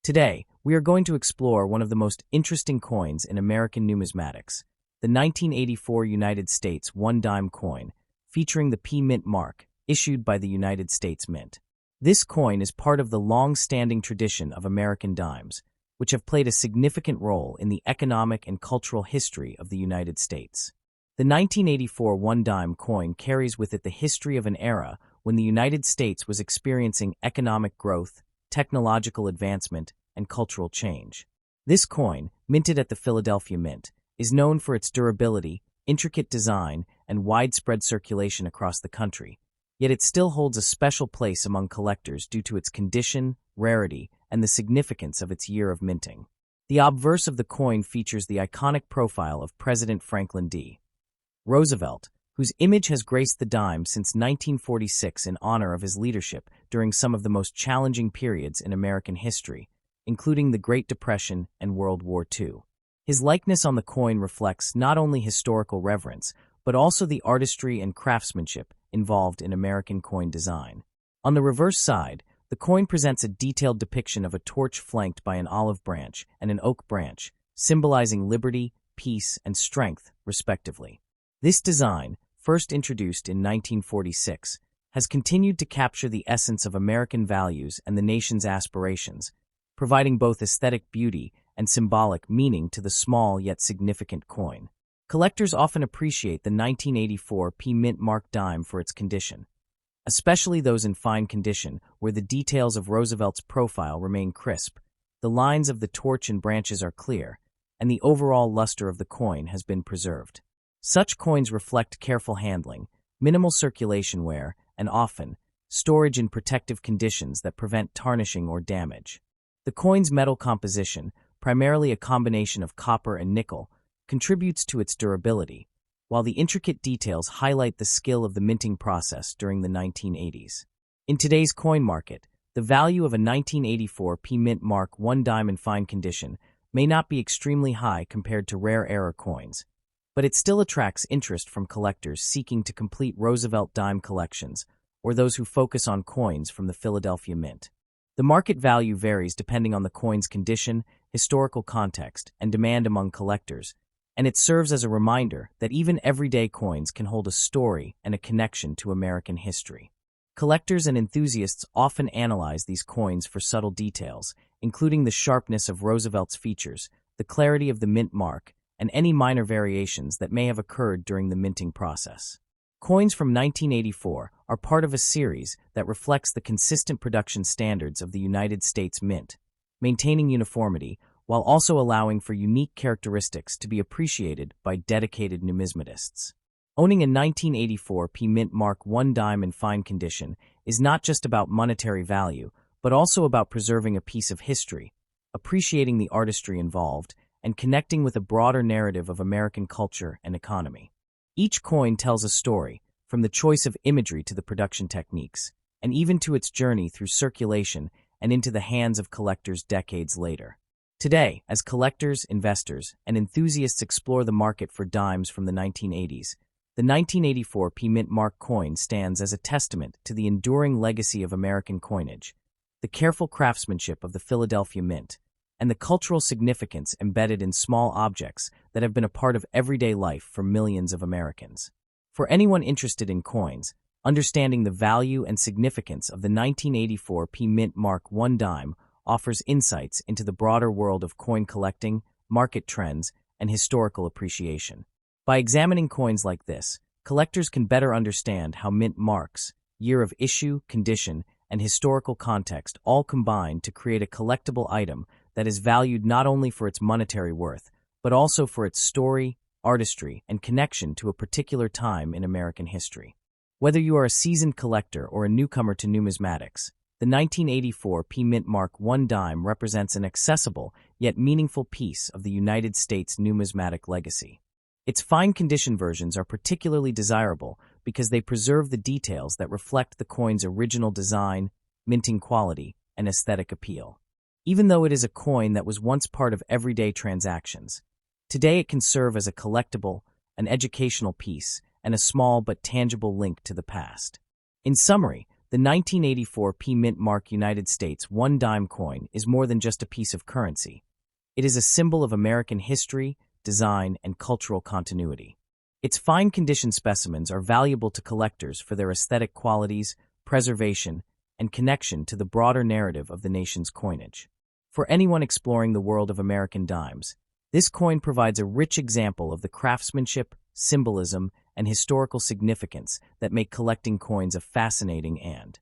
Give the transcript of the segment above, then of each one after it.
Today, we are going to explore one of the most interesting coins in American numismatics, the 1984 United States one-dime coin, featuring the P Mint mark, issued by the United States Mint. This coin is part of the long-standing tradition of American dimes, which have played a significant role in the economic and cultural history of the United States. The 1984 one-dime coin carries with it the history of an era when the United States was experiencing economic growth, technological advancement, and cultural change. This coin, minted at the Philadelphia Mint, is known for its durability, intricate design, and widespread circulation across the country, yet it still holds a special place among collectors due to its condition, rarity, and the significance of its year of minting. The obverse of the coin features the iconic profile of President Franklin D. Roosevelt, whose image has graced the dime since 1946 in honor of his leadership during some of the most challenging periods in American history, including the Great Depression and World War II. His likeness on the coin reflects not only historical reverence, but also the artistry and craftsmanship involved in American coin design. On the reverse side, the coin presents a detailed depiction of a torch flanked by an olive branch and an oak branch, symbolizing liberty, peace, and strength, respectively. This design, first introduced in 1946, has continued to capture the essence of American values and the nation's aspirations, providing both aesthetic beauty and symbolic meaning to the small yet significant coin. Collectors often appreciate the 1984 P Mint mark dime for its condition, especially those in fine condition where the details of Roosevelt's profile remain crisp, the lines of the torch and branches are clear, and the overall luster of the coin has been preserved. Such coins reflect careful handling, minimal circulation wear, and often, storage in protective conditions that prevent tarnishing or damage. The coin's metal composition, primarily a combination of copper and nickel, contributes to its durability, while the intricate details highlight the skill of the minting process during the 1980s. In today's coin market, the value of a 1984 P Mint mark one dime in fine condition may not be extremely high compared to rare era coins, but it still attracts interest from collectors seeking to complete Roosevelt dime collections or those who focus on coins from the Philadelphia Mint. The market value varies depending on the coin's condition, historical context, and demand among collectors, and it serves as a reminder that even everyday coins can hold a story and a connection to American history. Collectors and enthusiasts often analyze these coins for subtle details, including the sharpness of Roosevelt's features, the clarity of the mint mark, and any minor variations that may have occurred during the minting process. Coins from 1984 are part of a series that reflects the consistent production standards of the United States Mint, maintaining uniformity while also allowing for unique characteristics to be appreciated by dedicated numismatists. Owning a 1984 P Mint mark one dime in fine condition is not just about monetary value, but also about preserving a piece of history, appreciating the artistry involved, and connecting with a broader narrative of American culture and economy. Each coin tells a story, from the choice of imagery to the production techniques, and even to its journey through circulation and into the hands of collectors decades later. Today, as collectors, investors, and enthusiasts explore the market for dimes from the 1980s, the 1984 P Mint mark coin stands as a testament to the enduring legacy of American coinage, the careful craftsmanship of the Philadelphia Mint, and the cultural significance embedded in small objects that have been a part of everyday life for millions of Americans. For anyone interested in coins, understanding the value and significance of the 1984 P Mint mark one dime offers insights into the broader world of coin collecting, market trends, and historical appreciation. By examining coins like this, collectors can better understand how mint marks, year of issue, condition, and historical context all combine to create a collectible item that is valued not only for its monetary worth, but also for its story, artistry, and connection to a particular time in American history. Whether you are a seasoned collector or a newcomer to numismatics, the 1984 P Mint mark one dime represents an accessible yet meaningful piece of the United States numismatic legacy. Its fine condition versions are particularly desirable because they preserve the details that reflect the coin's original design, minting quality, and aesthetic appeal. Even though it is a coin that was once part of everyday transactions, today it can serve as a collectible, an educational piece, and a small but tangible link to the past. In summary, The 1984 P Mint Mark United States one-dime coin is more than just a piece of currency. It is a symbol of American history, design, and cultural continuity. Its fine-condition specimens are valuable to collectors for their aesthetic qualities, preservation, and connection to the broader narrative of the nation's coinage. For anyone exploring the world of American dimes, this coin provides a rich example of the craftsmanship, symbolism, and historical significance that make collecting coins a fascinating and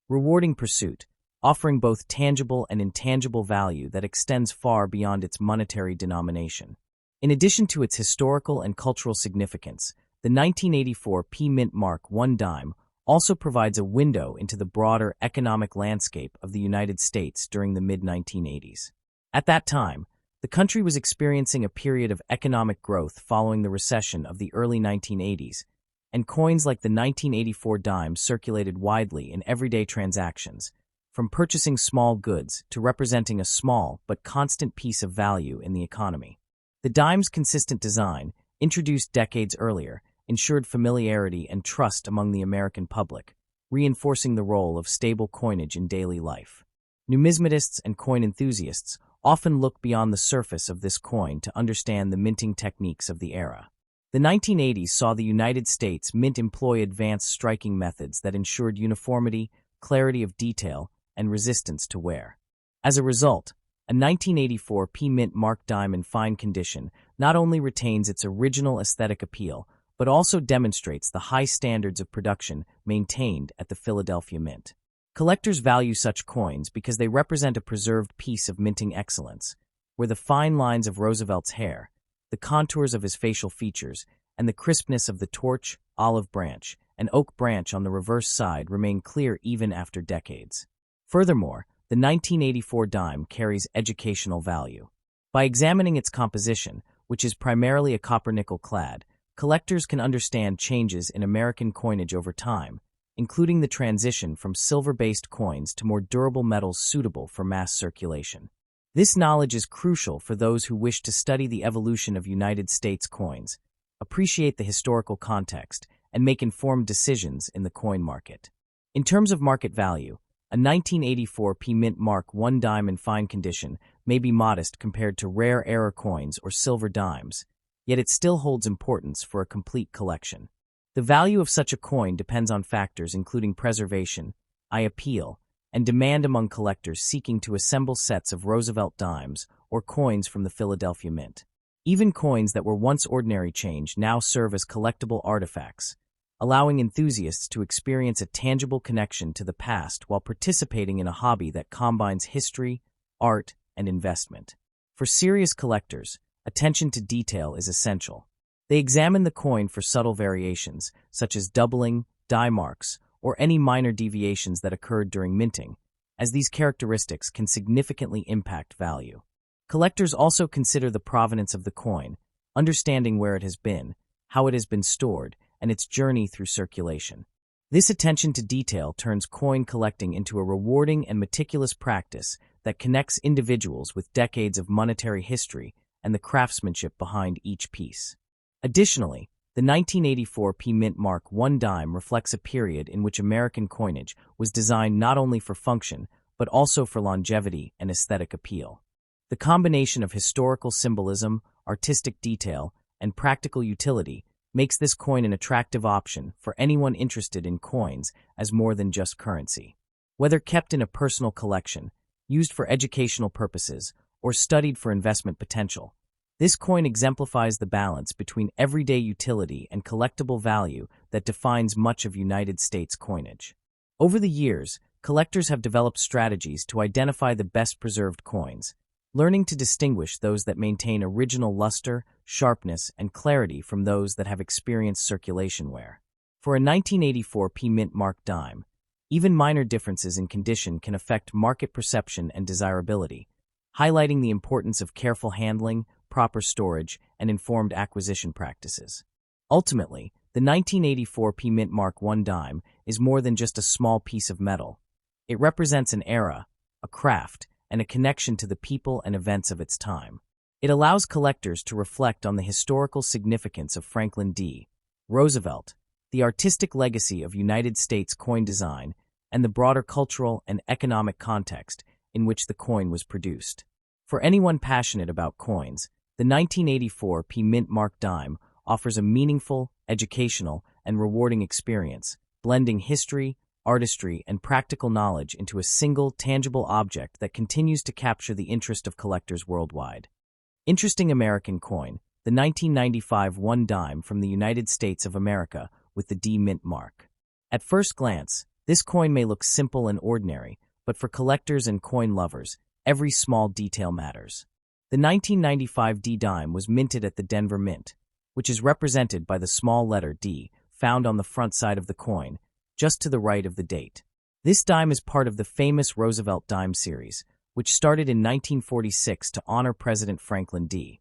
rewarding pursuit, offering both tangible and intangible value that extends far beyond its monetary denomination. In addition to its historical and cultural significance, the 1984 P Mint Mark one-dime also provides a window into the broader economic landscape of the United States during the mid-1980s. At that time, the country was experiencing a period of economic growth following the recession of the early 1980s, and coins like the 1984 dime circulated widely in everyday transactions, from purchasing small goods to representing a small but constant piece of value in the economy. The dime's consistent design, introduced decades earlier, ensured familiarity and trust among the American public, reinforcing the role of stable coinage in daily life. Numismatists and coin enthusiasts often look beyond the surface of this coin to understand the minting techniques of the era. The 1980s saw the United States Mint employ advanced striking methods that ensured uniformity, clarity of detail, and resistance to wear. As a result, a 1984 P Mint Mark dime in fine condition not only retains its original aesthetic appeal, but also demonstrates the high standards of production maintained at the Philadelphia Mint. Collectors value such coins because they represent a preserved piece of minting excellence, where the fine lines of Roosevelt's hair, the contours of his facial features, and the crispness of the torch, olive branch, and oak branch on the reverse side remain clear even after decades. Furthermore, the 1984 dime carries educational value. By examining its composition, which is primarily a copper-nickel clad, collectors can understand changes in American coinage over time, including the transition from silver-based coins to more durable metals suitable for mass circulation. This knowledge is crucial for those who wish to study the evolution of United States coins, appreciate the historical context, and make informed decisions in the coin market. In terms of market value, a 1984 P Mint Mark one-dime in fine condition may be modest compared to rare era coins or silver dimes, yet it still holds importance for a complete collection. The value of such a coin depends on factors including preservation, eye appeal, and demand among collectors seeking to assemble sets of Roosevelt dimes or coins from the Philadelphia Mint. Even coins that were once ordinary change now serve as collectible artifacts, allowing enthusiasts to experience a tangible connection to the past while participating in a hobby that combines history, art, and investment. For serious collectors, attention to detail is essential. They examine the coin for subtle variations, such as doubling, die marks, or any minor deviations that occurred during minting, as these characteristics can significantly impact value. Collectors also consider the provenance of the coin, understanding where it has been, how it has been stored, and its journey through circulation. This attention to detail turns coin collecting into a rewarding and meticulous practice that connects individuals with decades of monetary history and the craftsmanship behind each piece. Additionally, the 1984 P Mint Mark one-dime reflects a period in which American coinage was designed not only for function, but also for longevity and aesthetic appeal. The combination of historical symbolism, artistic detail, and practical utility makes this coin an attractive option for anyone interested in coins as more than just currency. Whether kept in a personal collection, used for educational purposes, or studied for investment potential, this coin exemplifies the balance between everyday utility and collectible value that defines much of United States coinage. Over the years, collectors have developed strategies to identify the best preserved coins, learning to distinguish those that maintain original luster, sharpness, and clarity from those that have experienced circulation wear. For a 1984 P Mint Mark dime, even minor differences in condition can affect market perception and desirability, highlighting the importance of careful handling, proper storage, and informed acquisition practices. Ultimately, the 1984 P Mint Mark one-dime is more than just a small piece of metal. It represents an era, a craft, and a connection to the people and events of its time. It allows collectors to reflect on the historical significance of Franklin D. Roosevelt, the artistic legacy of United States coin design, and the broader cultural and economic context in which the coin was produced. For anyone passionate about coins, the 1984 P Mint Mark dime offers a meaningful, educational, and rewarding experience, blending history, artistry, and practical knowledge into a single, tangible object that continues to capture the interest of collectors worldwide. Interesting American coin, the 1995 one dime from the United States of America with the D Mint mark. At first glance, this coin may look simple and ordinary, but for collectors and coin lovers, every small detail matters. The 1995 D dime was minted at the Denver Mint, which is represented by the small letter D found on the front side of the coin, just to the right of the date. This dime is part of the famous Roosevelt dime series, which started in 1946 to honor President Franklin D.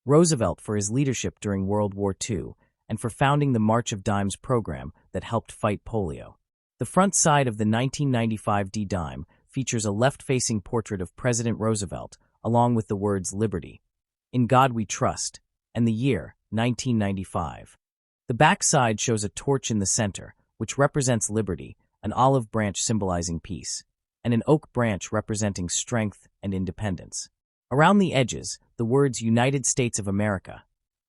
Roosevelt for his leadership during World War II and for founding the March of Dimes program that helped fight polio. The front side of the 1995 D dime features a left-facing portrait of President Roosevelt, along with the words Liberty, In God We Trust, and the year, 1995. The back side shows a torch in the center, which represents liberty, an olive branch symbolizing peace, and an oak branch representing strength and independence. Around the edges, the words United States of America,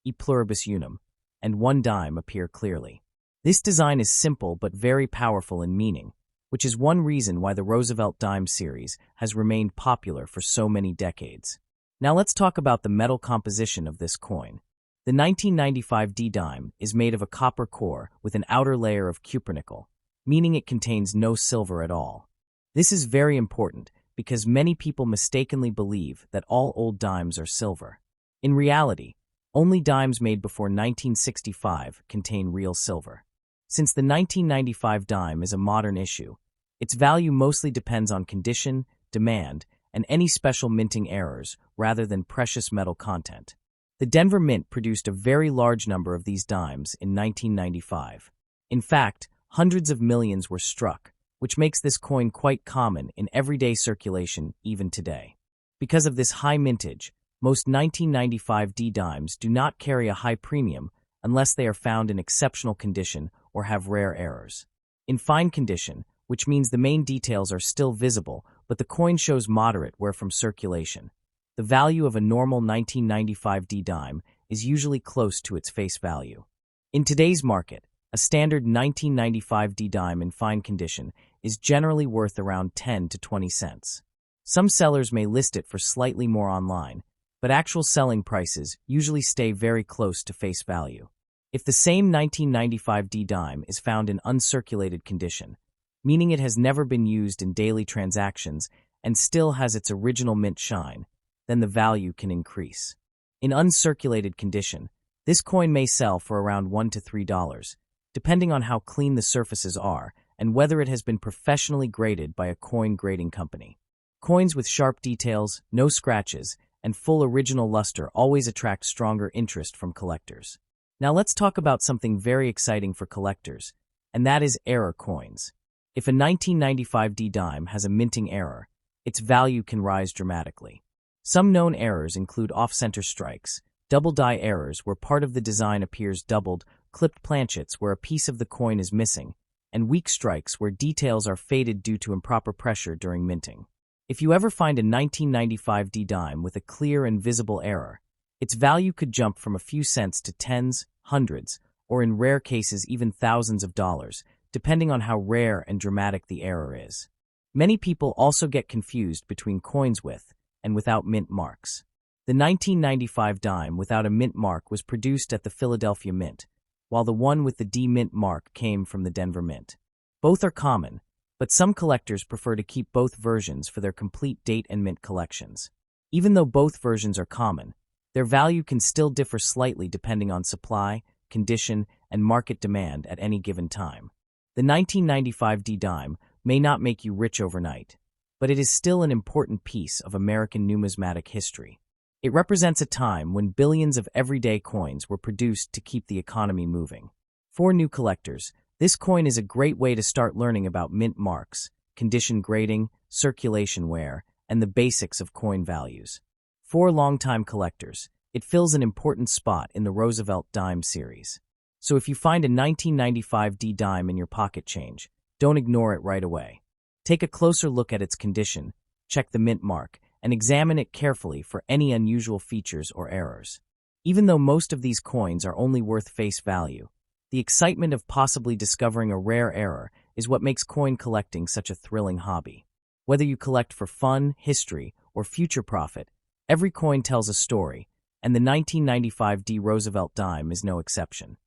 E pluribus unum, and one dime appear clearly. This design is simple but very powerful in meaning, which is one reason why the Roosevelt dime series has remained popular for so many decades. Now let's talk about the metal composition of this coin. The 1995 D dime is made of a copper core with an outer layer of cupronickel, meaning it contains no silver at all. This is very important because many people mistakenly believe that all old dimes are silver. In reality, only dimes made before 1965 contain real silver. Since the 1995 dime is a modern issue, its value mostly depends on condition, demand, and any special minting errors rather than precious metal content. The Denver Mint produced a very large number of these dimes in 1995. In fact, hundreds of millions were struck, which makes this coin quite common in everyday circulation even today. Because of this high mintage, most 1995 D dimes do not carry a high premium unless they are found in exceptional condition or have rare errors. In fine condition, which means the main details are still visible, but the coin shows moderate wear from circulation, the value of a normal 1995 D dime is usually close to its face value. In today's market, a standard 1995 D dime in fine condition is generally worth around 10 to 20 cents. Some sellers may list it for slightly more online, but actual selling prices usually stay very close to face value. If the same 1995 D dime is found in uncirculated condition, meaning it has never been used in daily transactions and still has its original mint shine, then the value can increase. In uncirculated condition, this coin may sell for around $1 to $3, depending on how clean the surfaces are and whether it has been professionally graded by a coin grading company. Coins with sharp details, no scratches, and full original luster always attract stronger interest from collectors. Now let's talk about something very exciting for collectors, and that is error coins. If a 1995 D dime has a minting error, its value can rise dramatically. Some known errors include off-center strikes, double die errors where part of the design appears doubled, clipped planchets where a piece of the coin is missing, and weak strikes where details are faded due to improper pressure during minting. If you ever find a 1995 D dime with a clear and visible error, its value could jump from a few cents to tens, hundreds, or in rare cases even thousands of dollars, depending on how rare and dramatic the error is. Many people also get confused between coins with and without mint marks. The 1995 dime without a mint mark was produced at the Philadelphia Mint, while the one with the D Mint mark came from the Denver Mint. Both are common, but some collectors prefer to keep both versions for their complete date and mint collections. Even though both versions are common, their value can still differ slightly depending on supply, condition, and market demand at any given time. The 1995 D dime may not make you rich overnight, but it is still an important piece of American numismatic history. It represents a time when billions of everyday coins were produced to keep the economy moving. For new collectors, this coin is a great way to start learning about mint marks, condition grading, circulation wear, and the basics of coin values. For longtime collectors, it fills an important spot in the Roosevelt dime series. So if you find a 1995 D dime in your pocket change, don't ignore it right away. Take a closer look at its condition, check the mint mark, and examine it carefully for any unusual features or errors. Even though most of these coins are only worth face value, the excitement of possibly discovering a rare error is what makes coin collecting such a thrilling hobby. Whether you collect for fun, history, or future profit, every coin tells a story, and the 1995 Roosevelt dime is no exception.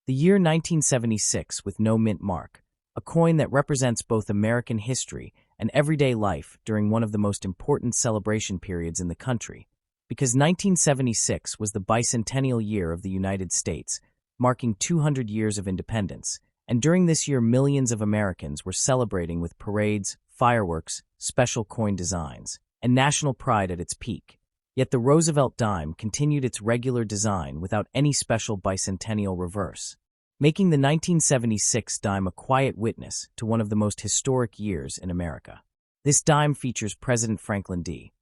The year 1976 with no mint mark, a coin that represents both American history and everyday life during one of the most important celebration periods in the country, because 1976 was the bicentennial year of the United States, marking 200 years of independence, and during this year millions of Americans were celebrating with parades, fireworks, special coin designs, and national pride at its peak. Yet the Roosevelt dime continued its regular design without any special bicentennial reverse, making the 1976 dime a quiet witness to one of the most historic years in America. This dime features President Franklin D.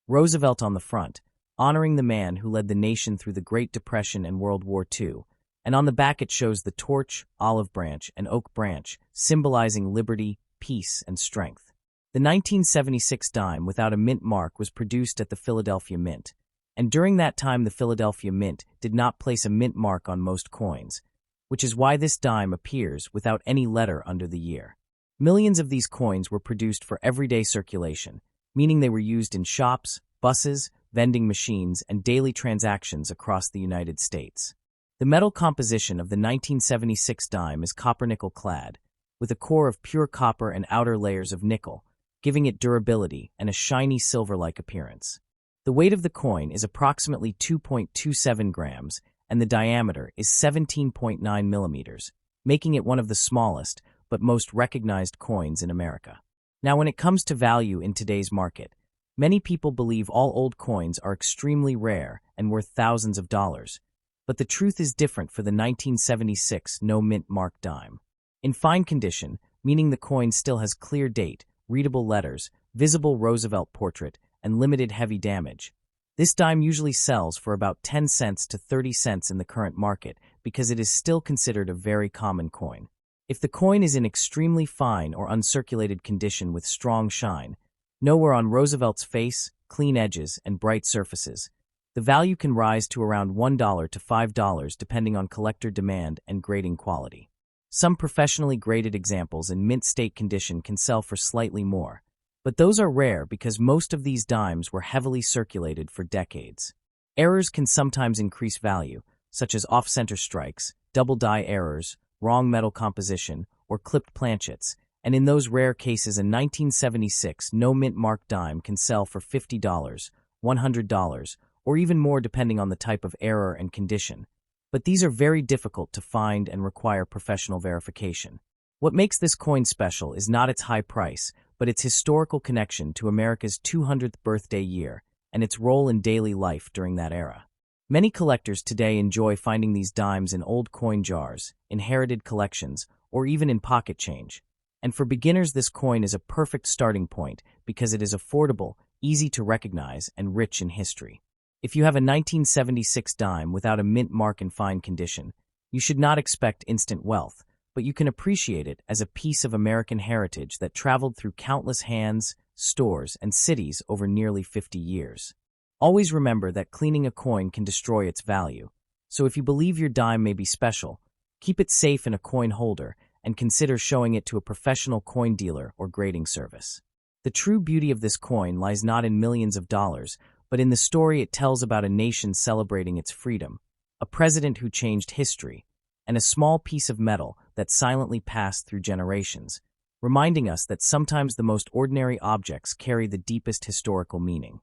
Roosevelt on the front, honoring the man who led the nation through the Great Depression and World War II, and on the back it shows the torch, olive branch, and oak branch, symbolizing liberty, peace, and strength. The 1976 dime without a mint mark was produced at the Philadelphia Mint, and during that time the Philadelphia Mint did not place a mint mark on most coins, which is why this dime appears without any letter under the year. Millions of these coins were produced for everyday circulation, meaning they were used in shops, buses, vending machines, and daily transactions across the United States. The metal composition of the 1976 dime is copper-nickel clad, with a core of pure copper and outer layers of nickel, giving it durability and a shiny silver-like appearance. The weight of the coin is approximately 2.27 grams, and the diameter is 17.9 millimeters, making it one of the smallest but most recognized coins in America. Now, when it comes to value in today's market, many people believe all old coins are extremely rare and worth thousands of dollars, but the truth is different for the 1976 no-mint mark dime. In fine condition, meaning the coin still has clear date, readable letters, visible Roosevelt portrait, and limited heavy damage, this dime usually sells for about 10 cents to 30 cents in the current market because it is still considered a very common coin. If the coin is in extremely fine or uncirculated condition with strong shine, nowhere on Roosevelt's face, clean edges, and bright surfaces, the value can rise to around $1 to $5 depending on collector demand and grading quality. Some professionally graded examples in mint state condition can sell for slightly more, but those are rare because most of these dimes were heavily circulated for decades. Errors can sometimes increase value, such as off-center strikes, double die errors, wrong metal composition, or clipped planchets, and in those rare cases a 1976 no-mint mark dime can sell for $50, $100, or even more depending on the type of error and condition. But these are very difficult to find and require professional verification. What makes this coin special is not its high price, but its historical connection to America's 200th birthday year and its role in daily life during that era. Many collectors today enjoy finding these dimes in old coin jars, inherited collections, or even in pocket change. And for beginners, this coin is a perfect starting point because it is affordable, easy to recognize, and rich in history. If you have a 1976 dime without a mint mark in fine condition, you should not expect instant wealth, but you can appreciate it as a piece of American heritage that traveled through countless hands, stores, and cities over nearly 50 years. Always remember that cleaning a coin can destroy its value, so if you believe your dime may be special, keep it safe in a coin holder and consider showing it to a professional coin dealer or grading service. The true beauty of this coin lies not in millions of dollars, but in the story it tells about a nation celebrating its freedom, a president who changed history, and a small piece of metal that silently passed through generations, reminding us that sometimes the most ordinary objects carry the deepest historical meaning.